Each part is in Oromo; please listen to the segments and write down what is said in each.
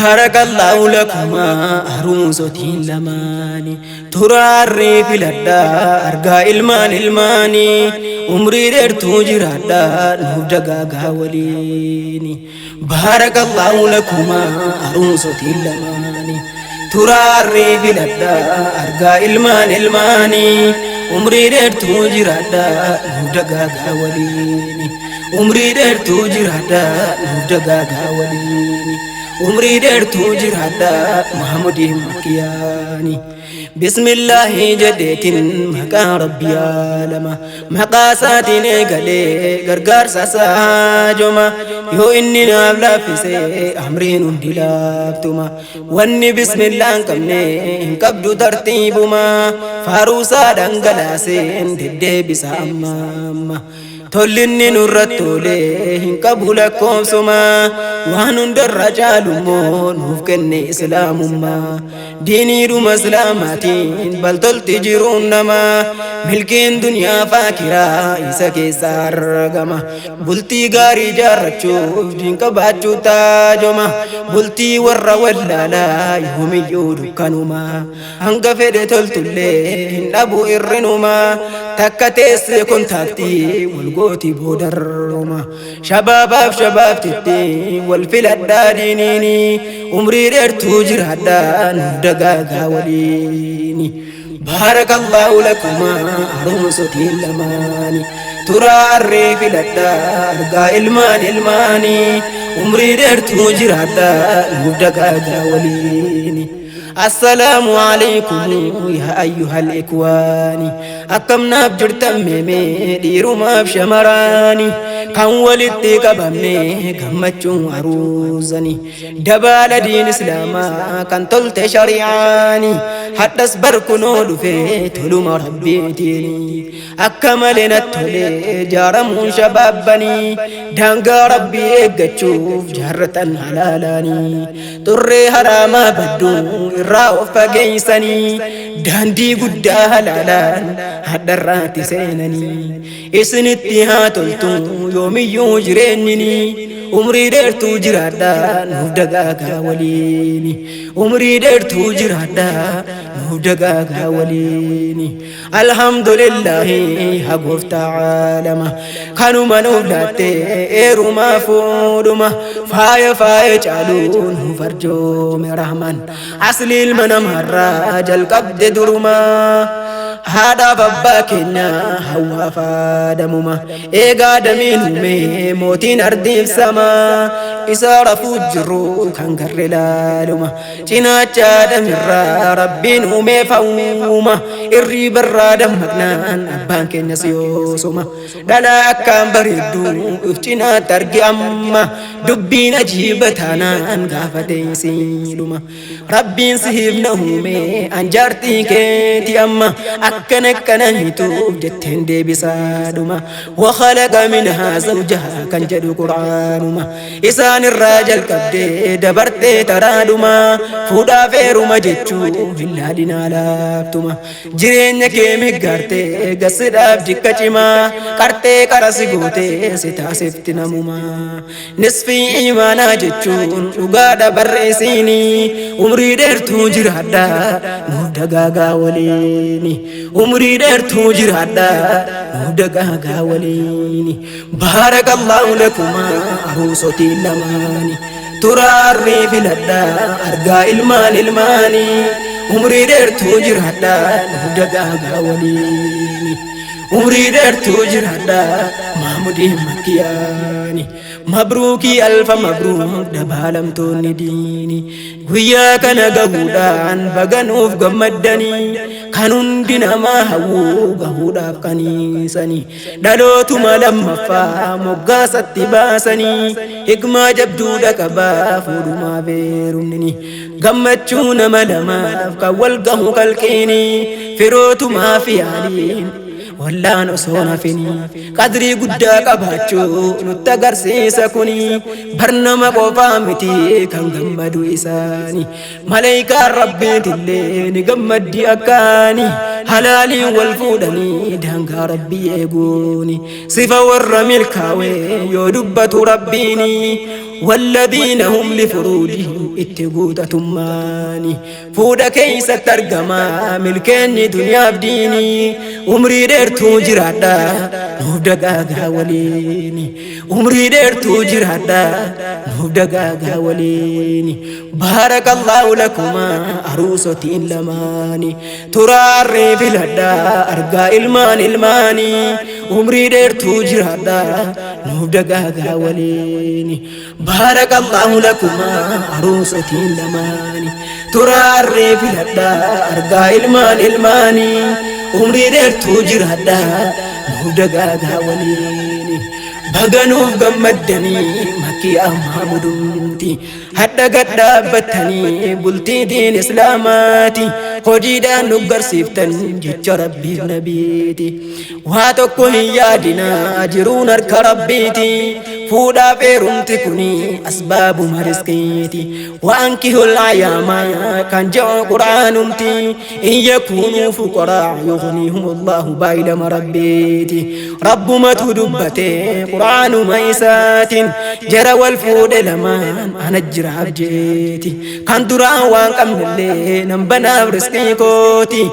بارك الله لكما عروستي لماني تراري في لدا أرقى الماني عمري ريرتو جرادا نبدأ وليني بارك الله لكما عروستي لماني تراري في لدا أرقى الماني عمري ريرتو جرادا نبدأ وليني عمري ريرتو جرادا نبدأ وليني عمري درتو جرادا محمد مكياني بسم الله جديت مكا ربي عالما مقاساتي نقلي غرغر ساساجما يو إني نابلا فيسي أمرين دلابتما واني بسم الله انكمني انكبدو ترتيبما فاروسا دنگلاسين ددي بسا أماما تولني نورتولي هنكبولكم سما وانون درجال مون وفكني إسلام ما ديني روم إسلاماتين بل تلتجرون نما ملكين دنيا فاكرا إساكي سارغما بلتي غاري جارچوف دينك باچو تاجما بلتي ور ولالا يومي يودو كانوما هنگا فيدي تلتولي هنبو إرنوما تكتيس كنتاكتي والغوتي بودرما شباب تتي والفلاد دادينيني عمري ريرتو جرادا ندقاقا وليني بارك الله لكما عروستي لماني تراري فلاد أرقى الماني عمري ريرتو جرادا ندقاقا وليني السلام عليكم يا أيها الإخوان أكمنا بجرتم ميمي ديرو ما بشمراني كان ولدتي قبمني كمتشو عروزني دبال دين إسلاما كان تلت شريعاني حتى سبركنو دفيت لما ربيتيني أكملنا التولي جارمون شبابني دانقا ربي إيقاتشوف جهرة حلالاني تري هراما بدو الراوف فقيساني داندي قدا هلالان هدرات سيناني إسنتي هاتلتو يومي يجرينني عمري ديرتو جرادا نودقاقا وليني عمري ديرتو جرادا نودقاقا وليني الحمد لله حقوف عالما كانوا منولاتي إيرو ما فودما فايا جالون فرجو مرحمن أصلي المنام الراجل قبض درما هذا باباكنا هوا فادمما إيقا دمين مي موتين أردي سما إسارة فجرو كان كرلالما جناجا دمرا ربين أمي فوما إري برا دمكنان أبان كنا سيوسما دالا أكام بريدو إفتنا ترقي أما دبين أجيبتانا أنقافتين سيلما ربين سيبنا همي أنجارتي كيتي أما أكنا نيتوب جتين دي بسادما وخلق منها زوجها كان جدو قرآنما إسان الراجل كبدي دبرتي ترادما فودا فيرو مجتشو إلا دينا لابتما جرين كيمي غارتي غسداب جكتشما كارتي كرسي غوتي ستا سفتنا مما نصفي إيمانا جتشون وغادا برسيني عمري ديرتو جرادا نودقاقا وليني عمري ديرتو جرادا نودقاقا وليني بارك الله لكما عروستي لماني تراري في لدا أرقى الماني عمري ديرتو جرادا نودقاقا وليني عمري ديرتو جرادا محمد مكياني مبروكي ألف مبروك دبالم توني ديني ويا كان قهودان بغنوف قمدني كانون دينا ما هو قهودا كنيساني دالوتو ملما فا مقاسة باسني حكما جبدو دكبا فودو ما بيرونني قمتشون ملما فكوال قهو كالكيني فروتو ما في علين والله نصونا فيني قدري قدا قباتشو نتقرسي سكوني برنما قفامتي كان قمدو إساني ملايكا ربي تليني قمدي أكاني حلالي والفودني دهنقا ربي يقوني صفا ورمي الكاوي يدبة ربيني والذين هم لفروجهم اتقوت ثماني فودا كيس ترجما ملكني دنيا بديني عمري ديرتو جرادا نودغا وليني عمري ديرتو جرادا نودغا وليني بارك الله لكما عروستي لماني تراري بلدا أرجع الماني عمري ديرتو جرادا نودغا وليني بارك الله لكما عروستي لماني تراري بلدا أرجع الماني عمري ديرتو جرادا نودغا وليني بغنوف غمدني مكي أمامدوتي حتى قد دابتني بلتي دين إسلاماتي خجيدا نقر سيفتن جيش ربي نبيتي واتوكو هيادنا جرون أرك ربيتي فودا فيرمتي كوني أسباب مرزقيتي وأنكه الأيام كان جو قرآنمتي إن يكونوا فقراء يغنيهم الله بايل مربيتي رب ما تدبتي قرآن ميسات جرى والفود لمان أنا جرى بجيتي كان درا وان قمن اللي نمبنا برسكي كوتي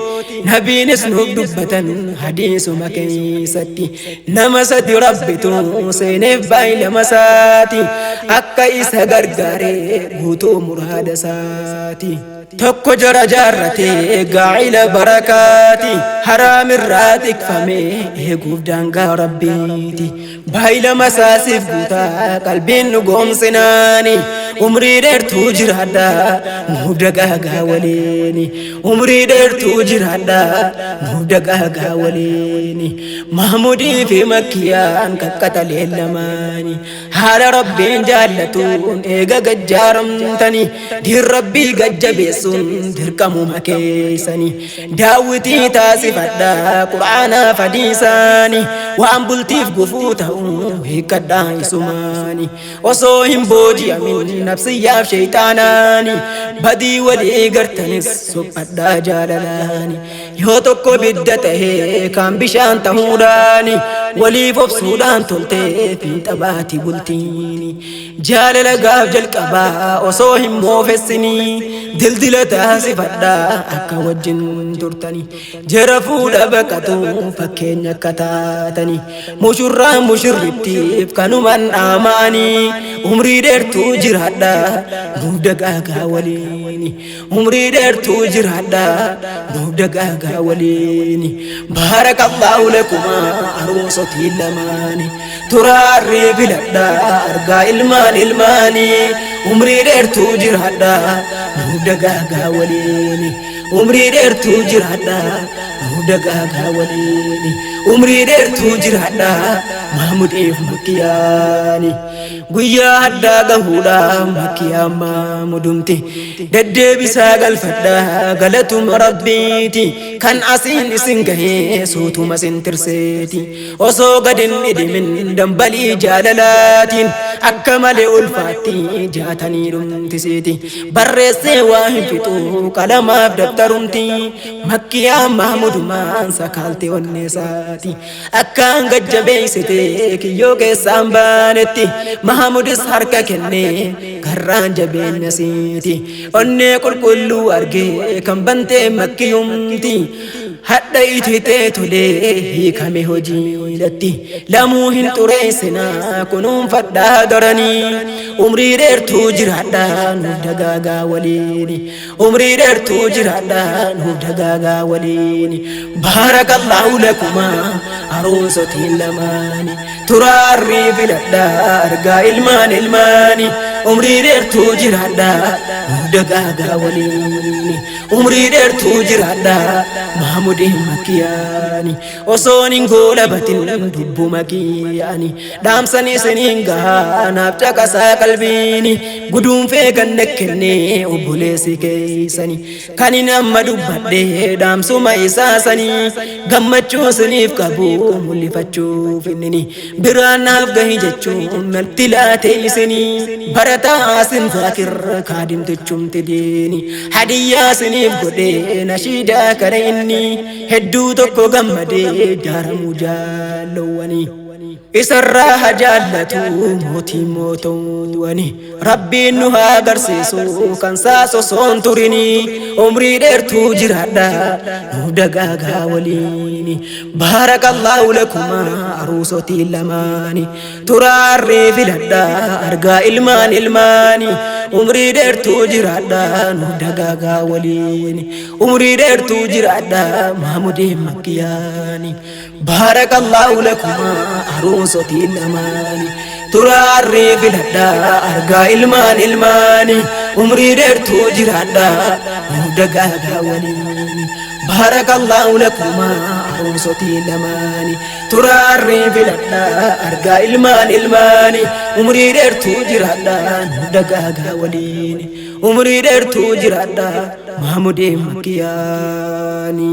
نبي نسنوك دبتا حديث مكيستي نمست ربتو سينف بايل مساتي أكا إسا غرغاري بوتو مراد ساتي tokko jara jaarrate gaa'ila barakaati haraam irraa tikfame eeguuf daangaa rabbiiti baay'ila masaasiif guutaa qalbiin nu goomsinaani umrii dheertuu jiraadha nuuf dagaagaa waliini umrii dheertuu jiraadha nuuf dagaagaa waliini mahmudii fi makkiyaan qaqqataleen lamaani haala rabbiin jaallatuun eega gajjaaramtani diin rabbii gajjabeessu dirqamu makeessani daawwitii taasifadha qur'aana fadhiisani waan bultiif gufuu ta'uu hiikkadhaa isumaani osoo hin booji'amin nafsiyyaaf shayxaanaani badii walii gartanis suphadhaa jaalalaani yoo tokko bidda tahee kan bishaan ta'uudhaani waliif obsuudhaan toltee fiixabaati bultiini jaalala gaaf jalqabaa osoo hin moofessinii dildila taasifadha akka wajjin turtani jara fuudha baqatu fakkeenya akka taatani mushurraa mushurrittiif kanuman dhaamaani umrii dheertuu jiraadha nuuf dagaagaa waliini umrii dheertuu jiraadha nuuf dagaagaa waliini baarakallahu lakuma aruusotii lamaani turaarrii filadha argaa ilmaani umrii dheertuu jiraadha nuuf dagaagaa waliini umrii dheertuu jiraadha nuuf dagaagaa waliini umrii dheertuu jiraadha mahmudiif makkiyaani guyyaa addaa gahuudha makkiyaa mahmudumti deddeebisaa galfadha galatuma rabbiiti kan asiin isin gahee suutuma sin tirseeti osoo gadin idimin dambalii jaalalaatiin akka malee ulfaatti jaatanii dhumtisiiti barreessee waa hin fixu qalamaaf dabtarumti makkiyaa mahmudumaan sakaalte onneesaati akkaan gajjabeeysite kiyyoo keessaan baanetti mahmudis harka kennee garraan jabeenya siiti onnee qulqulluu argee kan bantee makkiyumti hadda ititee tolee hiikame hojiidhatti lamuu hin xureessinaa kunuunfadhaa daranii umrii dheertuu jiraadha nuuf dagaagaa waliini umrii dheertuu jiraadha nuuf dagaagaa waliini baarakallahu lakuma aruusotiin lamaani turaarrii filadha argaa ilmaani umrii dheertuu jiraadha nuuf dagaagaa waliini umrii dheertuu jiraadha mahmudiin makkiyaani osoon hin goolabatin dubbu makkiyaani dhaamsanii isiniin gahaa naaf caqasaa qalbiini guduunfee ganna kennee obboleessi keeysani kanin amma dubbadhee dhaamsuma isaasanii gammachuu isiniif qabu mul'ifachuuf innini biraan naaf gahi jechuun natti laatee isinii barataa asin zaakir kaadimtichumti diini hadiyyaa isiniif godhee nashiidaa kare inni hedduu tokko gammadee jaaramuu jaallowwanii isarraa jaallatu mootii mootoowwani rabbiin nu haa garsiisu kan saasosoon turini umrii dheertuu jiraadha nu dagaagaa waliini baarakallahu lakuma aruusotii lamaani turaarree filadha argaa ilmaan ilmaani umrii dheertuu jiraadha nu dagaagaa waliini umrii dheertuu jiraadha maamudee makkiyaani baarakallahu lakuma aruusotii lamaani turaarree filadha argaa ilmaan ilmaani umrii dheertuu jiraadha nu dagaagaa waliini baarakallahu lakuma aruusotii lamaani turaarree filadha argaa ilmaan ilmaani umrii dheertuu jiraadha nu dagaagaa waliini umrii dheertuu jiraadha maamudee makkiyaani